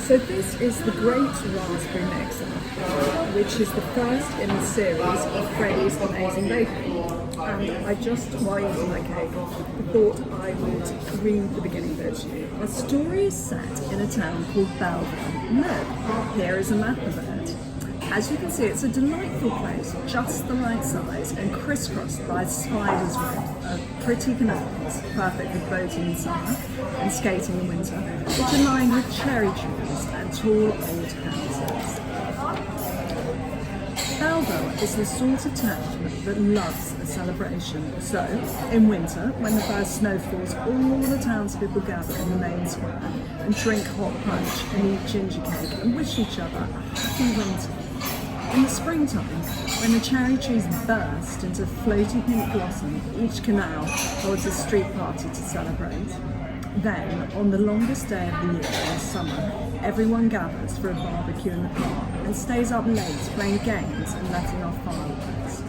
So this is the Great Raspberry Mixer, which is the first in the series of Freddie's Amazing Bakery. And I just, while eating my cake, thought I would read the beginning bit to you. The story is set in a town called Belleville. Look, here is a map of it. As you can see, it's a delightful place, just the right size and crisscrossed by spider's web of pretty canals, perfect for boating in summer and skating in winter, which are lined with cherry trees and tall old houses. Belleville is the sort of town that loves a celebration. So, in winter, when the first snow falls, all the townspeople gather in the main square and drink hot punch and eat ginger cake and wish each other a happy winter. In the springtime, when the cherry trees burst into floaty pink blossom, each canal holds a street party to celebrate. Then, on the longest day of the year in summer, everyone gathers for a barbecue in the park and stays up late playing games and letting off fireworks.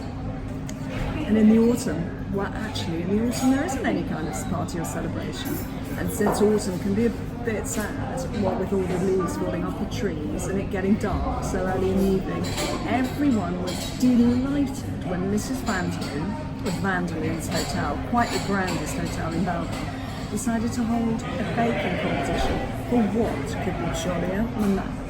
And in the autumn, well actually in the autumn there isn't any kind of party or celebration. And since autumn can be a bit sad, what with all the leaves falling off the trees and it getting dark so early in the evening, everyone was delighted when Mrs. Vanderloon of Vanderloon's Hotel, quite the grandest hotel in Belleville, decided to hold a baking competition for what could be jollier than that.